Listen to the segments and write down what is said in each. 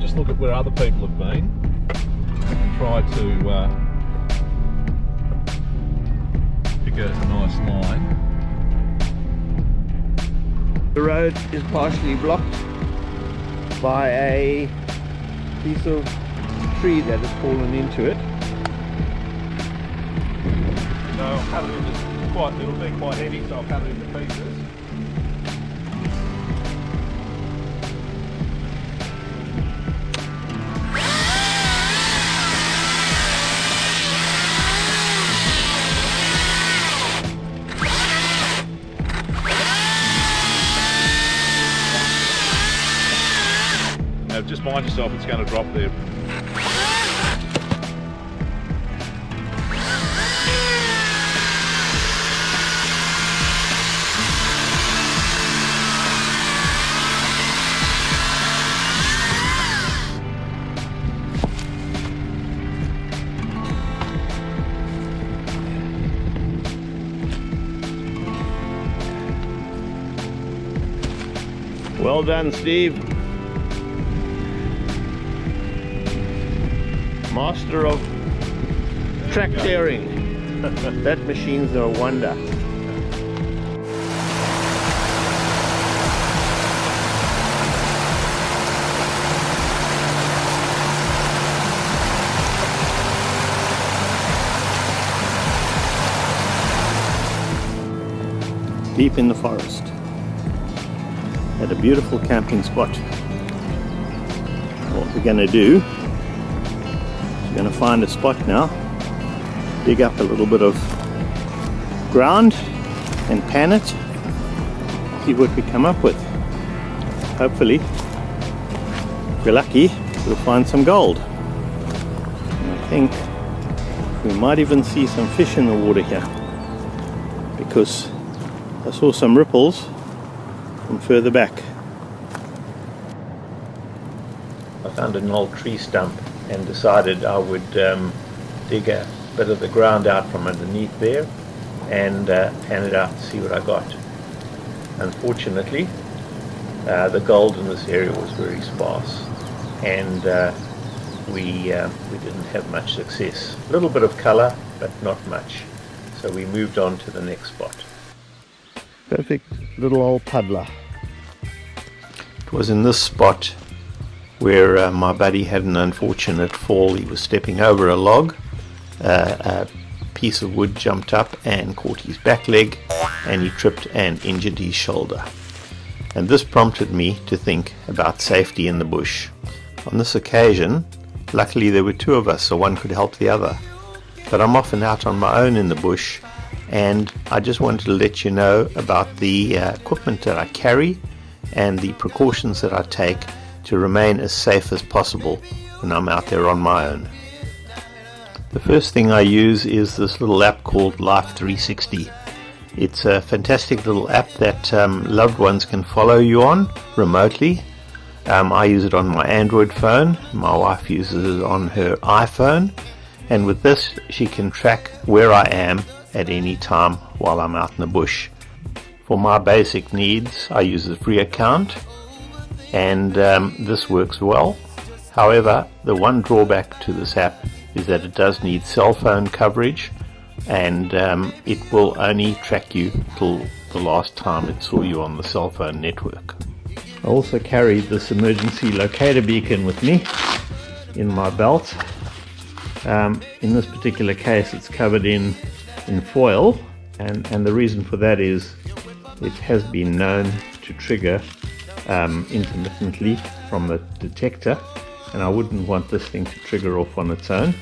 just look at where other people have been and try to pick out a nice line. The road is partially blocked by a piece of tree that has fallen into it. So I'll cut it into it'll be quite heavy, so I'll cut it into pieces. Now just mind yourself, it's going to drop there. Well done, Steve. Master of track tearing. That machine's a wonder. Deep in the forest, at a beautiful camping spot. What we're going to do, we're going to find a spot now, dig up a little bit of ground and pan it, see what we come up with. Hopefully, if we're lucky, we'll find some gold. And I think we might even see some fish in the water here, because I saw some ripples from further back. I found an old tree stump and decided I would dig a bit of the ground out from underneath there and pan it out to see what I got. Unfortunately, the gold in this area was very sparse, and we didn't have much success. A little bit of color, but not much. So we moved on to the next spot. Perfect little old puddler. It was in this spot where my buddy had an unfortunate fall. He was stepping over a log, a piece of wood jumped up and caught his back leg, and he tripped and injured his shoulder. And this prompted me to think about safety in the bush. On this occasion, luckily there were two of us, so one could help the other. But I'm often out on my own in the bush, and I just wanted to let you know about the equipment that I carry and the precautions that I take to remain as safe as possible when I'm out there on my own. The first thing I use is this little app called Life 360. It's a fantastic little app that loved ones can follow you on remotely. I use it on my Android phone, my wife uses it on her iPhone, and with this she can track where I am at any time while I'm out in the bush. For my basic needs, I use a free account, and this works well. However, the one drawback to this app is that it does need cell phone coverage, and it will only track you till the last time it saw you on the cell phone network. I also carried this emergency locator beacon with me in my belt. In this particular case, it's covered in foil, and the reason for that is it has been known to trigger intermittently from the detector, and I wouldn't want this thing to trigger off on its own,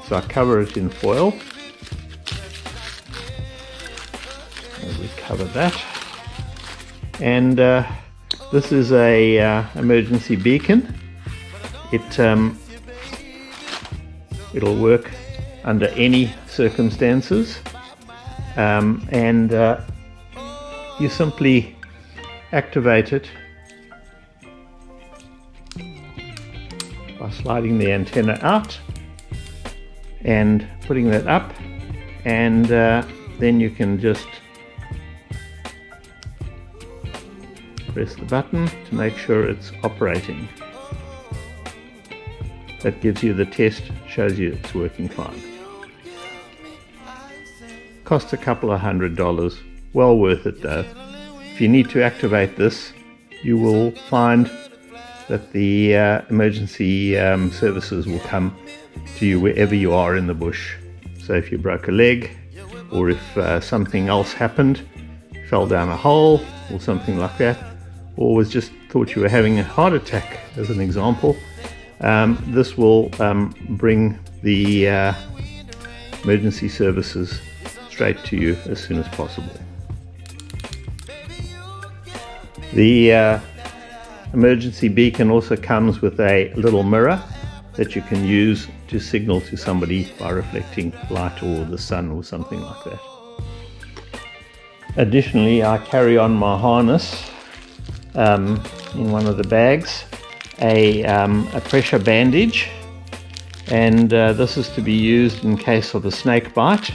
so I cover it in foil. And we cover that, and this is a emergency beacon. It'll work under any circumstances, and you simply activate it by sliding the antenna out and putting that up, and then you can just press the button to make sure it's operating. that gives you the test, shows you it's working fine. Costs a couple of $100, well worth it though. If you need to activate this, you will find that the emergency services will come to you wherever you are in the bush. So if you broke a leg, or if something else happened, fell down a hole or something like that, or was just thought you were having a heart attack as an example, this will bring the emergency services straight to you as soon as possible. The emergency beacon also comes with a little mirror that you can use to signal to somebody by reflecting light or the sun or something like that. Additionally, I carry on my harness in one of the bags, a pressure bandage, and this is to be used in case of a snake bite.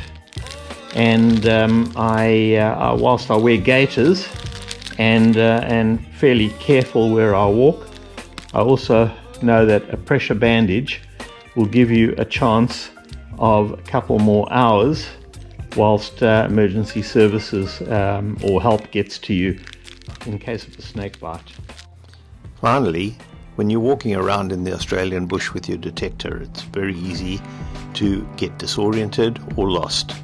And whilst I wear gaiters and fairly careful where I walk, I also know that a pressure bandage will give you a chance of a couple more hours whilst emergency services or help gets to you in case of a snake bite. Finally, when you're walking around in the Australian bush with your detector, it's very easy to get disoriented or lost.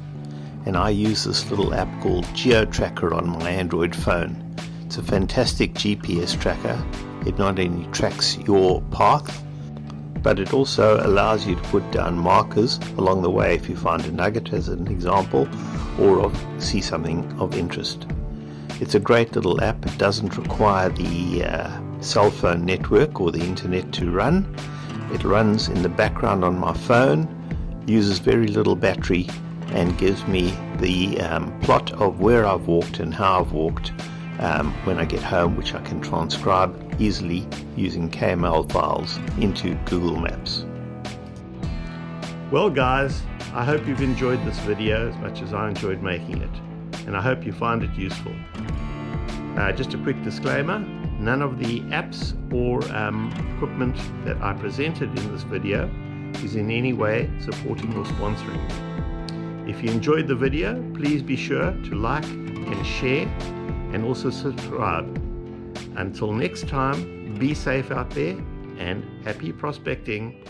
And I use this little app called GeoTracker on my Android phone. It's a fantastic GPS tracker. It not only tracks your path, but it also allows you to put down markers along the way if you find a nugget, as an example, or see something of interest. It's a great little app. It doesn't require the cell phone network or the internet to run. It runs in the background on my phone, uses very little battery, and gives me the plot of where I've walked and how I've walked when I get home, which I can transcribe easily using KML files into Google Maps. Well guys, I hope you've enjoyed this video as much as I enjoyed making it, and I hope you find it useful. Just a quick disclaimer, none of the apps or equipment that I presented in this video is in any way supporting or sponsoring. If you enjoyed the video, please be sure to like and share and also subscribe. Until next time, be safe out there and happy prospecting.